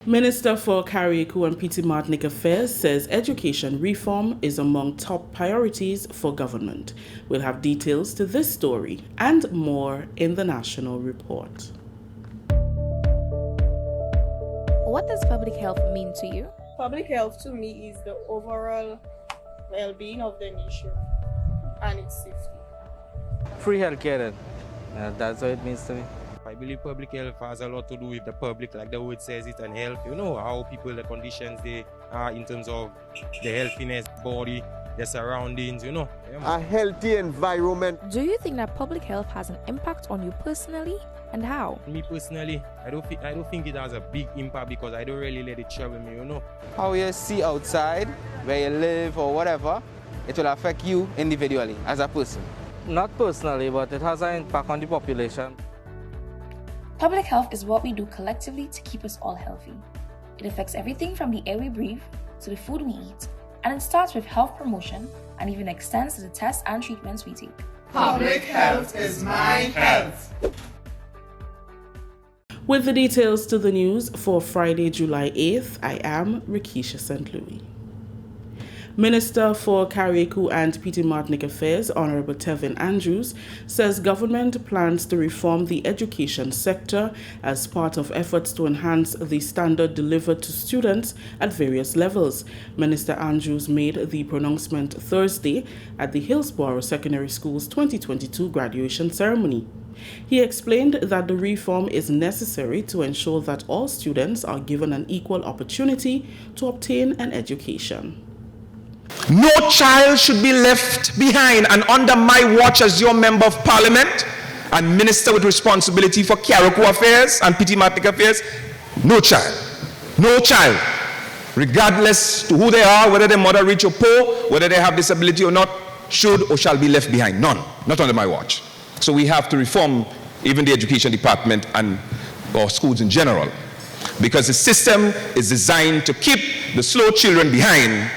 Minister for Carriacou and Martinique Affairs says education reform is among top priorities for government. We'll have details to this story and more in the national report. What does public health mean to you? Public health to me is the overall well-being of the nation and its safety. Free healthcare, that's what it means to me. I believe public health has a lot to do with the public, like the word says it, and health. You know, how people, the conditions they are in terms of the healthiness, body, their surroundings, you know. A healthy environment. Do you think that public health has an impact on you personally, and how? Me personally, I don't think it has a big impact because I don't really let it trouble me, you know. How you see outside, where you live or whatever, it will affect you individually as a person. Not personally, but it has an impact on the population. Public health is what we do collectively to keep us all healthy. It affects everything from the air we breathe to the food we eat, and it starts with health promotion and even extends to the tests and treatments we take. Public health is my health. With the details to the news for Friday, July 8th, I am Rikisha St. Louis. Minister for Carriacou and Martinique Affairs, Honorable Tevin Andrews, says government plans to reform the education sector as part of efforts to enhance the standard delivered to students at various levels. Minister Andrews made the pronouncement Thursday at the Hillsborough Secondary School's 2022 graduation ceremony. He explained that the reform is necessary to ensure that all students are given an equal opportunity to obtain an education. No child should be left behind, and under my watch as your member of parliament and minister with responsibility for Carriacou affairs and Martinique affairs, no child, regardless to who they are, whether they're moderate or poor, whether they have disability or not, should or shall be left behind. None, not under my watch. So we have to reform even the education department and or schools in general, because the system is designed to keep the slow children behind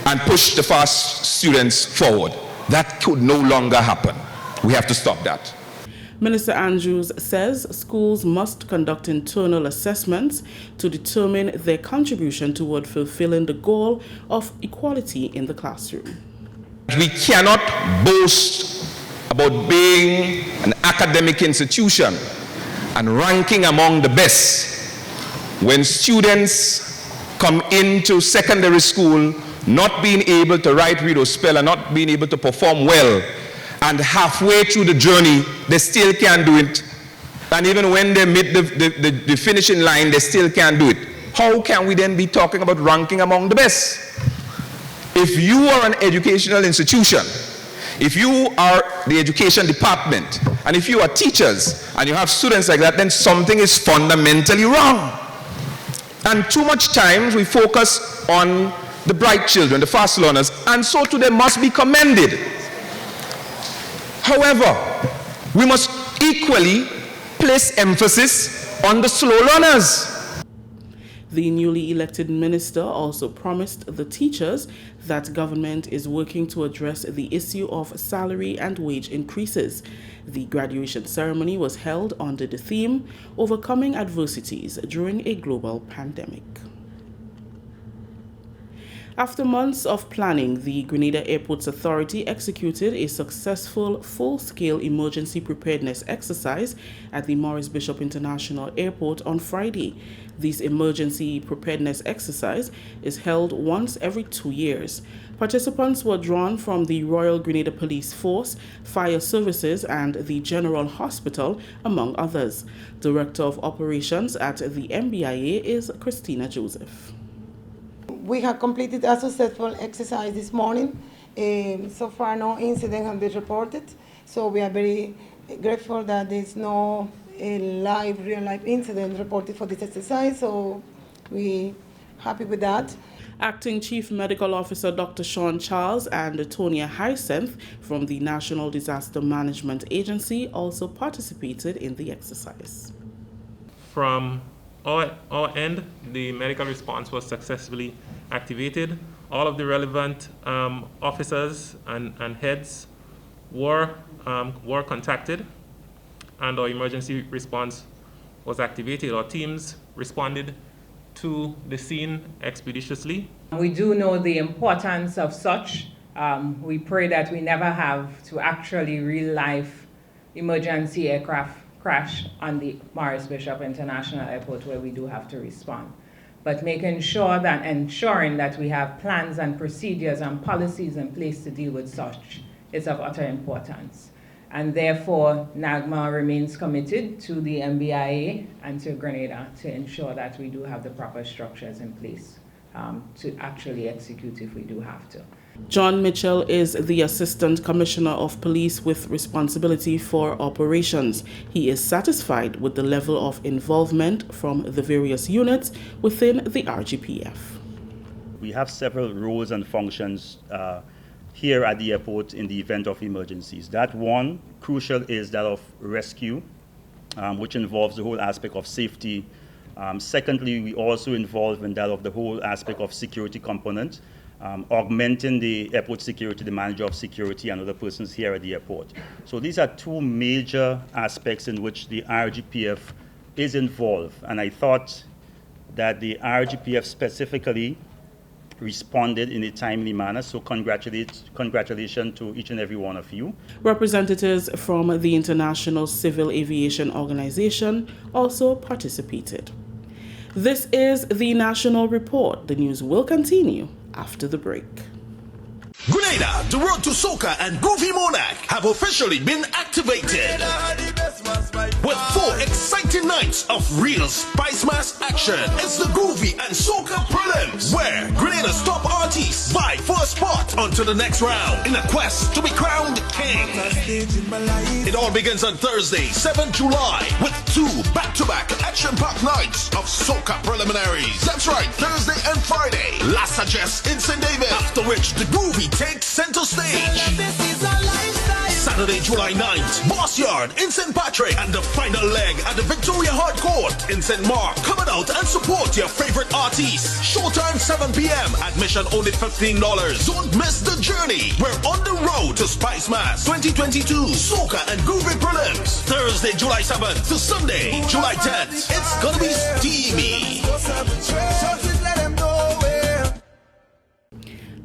and push the fast students forward. That could no longer happen. We have to stop that. Minister Andrews says schools must conduct internal assessments to determine their contribution toward fulfilling the goal of equality in the classroom. We cannot boast about being an academic institution and ranking among the best when students come into secondary school not being able to write, read, or spell, and not being able to perform well, and halfway through the journey, they still can't do it. And even when they meet the finishing line, they still can't do it. How can we then be talking about ranking among the best? If you are an educational institution, if you are the education department, and if you are teachers, and you have students like that, then something is fundamentally wrong. And too much times we focus on the bright children, the fast learners, and so too they must be commended. However, we must equally place emphasis on the slow learners. The newly elected minister also promised the teachers that government is working to address the issue of salary and wage increases. The graduation ceremony was held under the theme, Overcoming Adversities During a Global Pandemic. After months of planning, the Grenada Airports Authority executed a successful full-scale emergency preparedness exercise at the Maurice Bishop International Airport on Friday. This emergency preparedness exercise is held once every 2 years. Participants were drawn from the Royal Grenada Police Force, Fire Services, and the General Hospital, among others. Director of Operations at the MBIA is Christina Joseph. We have completed a successful exercise this morning. So far, no incident has been reported. So we are very grateful that there's no real-life incident reported for this exercise. So we're happy with that. Acting Chief Medical Officer Dr. Sean Charles and Tonia Hyacinth from the National Disaster Management Agency also participated in the exercise. From our end, the medical response was successfully activated. All of the relevant officers and heads were contacted, and our emergency response was activated. Our teams responded to the scene expeditiously. We do know the importance of such. We pray that we never have to actually real-life emergency aircraft crash on the Morris Bishop International Airport where we do have to respond. But ensuring that we have plans and procedures and policies in place to deal with such is of utter importance. And therefore, NAGMA remains committed to the MBIA and to Grenada to ensure that we do have the proper structures in place to actually execute if we do have to. John Mitchell is the Assistant Commissioner of Police with responsibility for operations. He is satisfied with the level of involvement from the various units within the RGPF. We have several roles and functions here at the airport in the event of emergencies. That one, crucial, is that of rescue, which involves the whole aspect of safety. Secondly, we also involve in that of the whole aspect of security component, augmenting the airport security, the manager of security, and other persons here at the airport. So these are two major aspects in which the RGPF is involved. And I thought that the RGPF specifically responded in a timely manner. So congratulations to each and every one of you. Representatives from the International Civil Aviation Organization also participated. This is the National Report. The news will continue after the break. Grenada, the road to soca and Groovy Monarch have officially been activated with 4 exciting nights of real Spice Mass action. It's the Groovy and Soca Prelims, where Grenada's top artists vie for a spot onto the next round in a quest to be crowned king. It all begins on Thursday, 7th July, with 2 back-to-back action-packed nights of soca preliminaries. That's right, Thursday and Friday. Last suggest in St. David, after which the Groovy takes center stage. Saturday, July 9th, Boss Yard in St. Patrick, and the final leg at the Victoria Hard Court in St. Mark. Come out and support your favorite artists. Showtime 7 p.m. Admission only $15. Don't miss the journey. We're on the road to Spice Mass 2022 Soca and Groovy Prelims. Thursday, July 7th to Sunday, July 10th. It's gonna be steamy.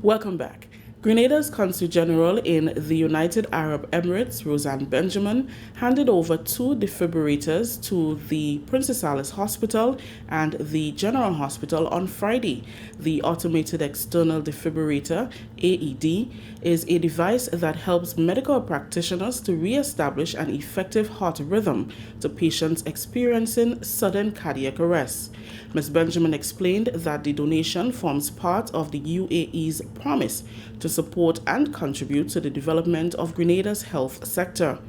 Welcome back. Grenada's Consul General in the United Arab Emirates, Roseanne Benjamin, handed over 2 defibrillators to the Princess Alice Hospital and the General Hospital on Friday. The automated external defibrillator, AED, is a device that helps medical practitioners to re-establish an effective heart rhythm to patients experiencing sudden cardiac arrest. Ms. Benjamin explained that the donation forms part of the UAE's promise to support and contribute to the development of Grenada's health sector.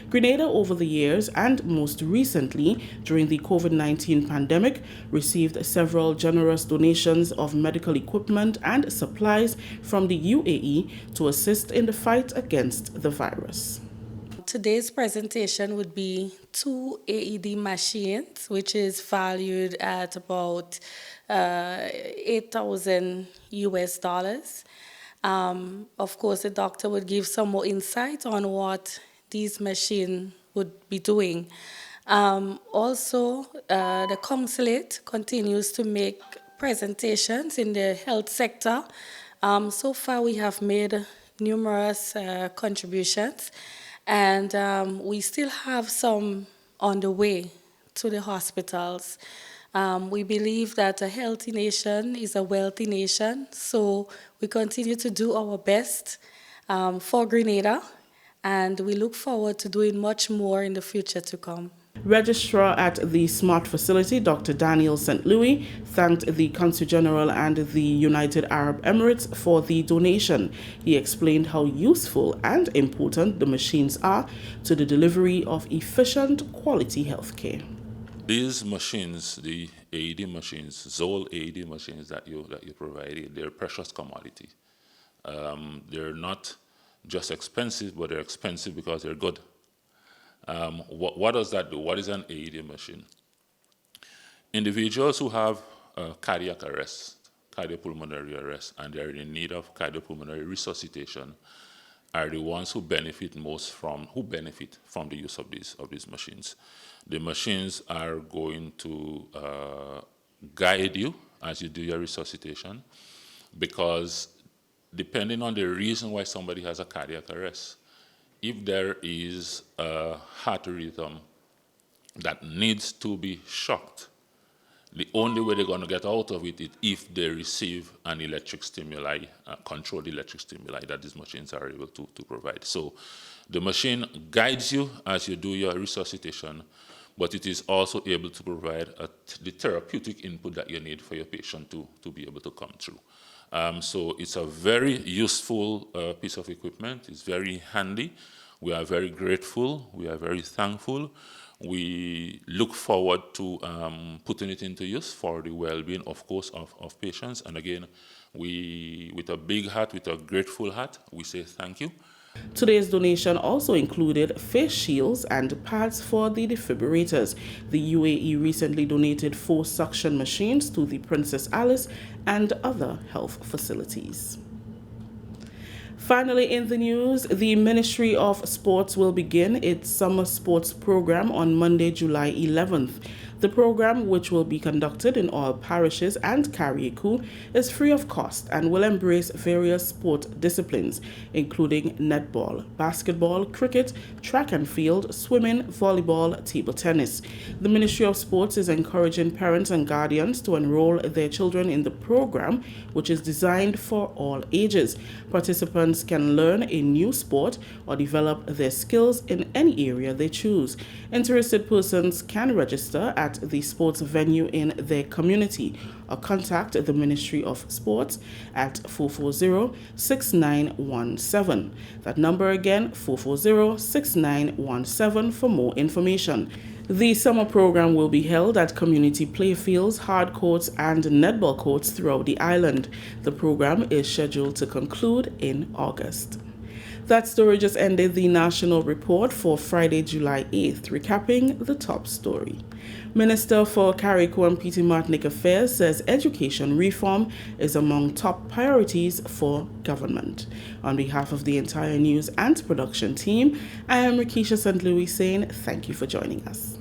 Grenada, over the years and most recently during the COVID-19 pandemic, received several generous donations of medical equipment and supplies from the UAE to assist in the fight against the virus. Today's presentation would be 2 AED machines, which is valued at about $8,000 US. Of course, the doctor would give some more insight on what these machines would be doing. Also, the consulate continues to make presentations in the health sector. So far, we have made numerous contributions. And we still have some on the way to the hospitals. We believe that a healthy nation is a wealthy nation, so we continue to do our best for Grenada, and we look forward to doing much more in the future to come. Registrar at the SMART facility, Dr. Daniel St. Louis, thanked the Consul General and the United Arab Emirates for the donation. He explained how useful and important the machines are to the delivery of efficient, quality health care. These machines, the AED machines, Zoll AED machines that you provided, they're a precious commodity. They're not just expensive, but they're expensive because they're good. What does that do? What is an AED machine? Individuals who have cardiac arrest, cardiopulmonary arrest, and they're in need of cardiopulmonary resuscitation are the ones who benefit from the use of these machines. The machines are going to guide you as you do your resuscitation, because depending on the reason why somebody has a cardiac arrest, if there is a heart rhythm that needs to be shocked, the only way they're going to get out of it is if they receive an electric stimuli, controlled electric stimuli that these machines are able to provide. So the machine guides you as you do your resuscitation, but it is also able to provide the therapeutic input that you need for your patient to be able to come through. So it's a very useful piece of equipment. It's very handy. We are very grateful. We are very thankful. We look forward to putting it into use for the well-being, of course, of patients. And again, we, with a big heart, with a grateful heart, we say thank you. Today's donation also included face shields and pads for the defibrillators. The UAE recently donated 4 suction machines to the Princess Alice and other health facilities. Finally, in the news, the Ministry of Sports will begin its summer sports program on Monday, July 11th. The program, which will be conducted in all parishes and carriacou, is free of cost and will embrace various sport disciplines, including netball, basketball, cricket, track and field, swimming, volleyball, table tennis. The Ministry of Sports is encouraging parents and guardians to enroll their children in the program, which is designed for all ages. Participants can learn a new sport or develop their skills in any area they choose. Interested persons can register at the sports venue in their community or contact the Ministry of Sports at 440-6917. That number again, 440-6917 for more information. The summer program will be held at community playfields, hard courts, and netball courts throughout the island. The program is scheduled to conclude in August. That story just ended the national report for Friday, July 8th, recapping the top story. Minister for Carriacou and Petite Martinique Affairs says education reform is among top priorities for government. On behalf of the entire news and production team, I am Rikisha St. Louis saying thank you for joining us.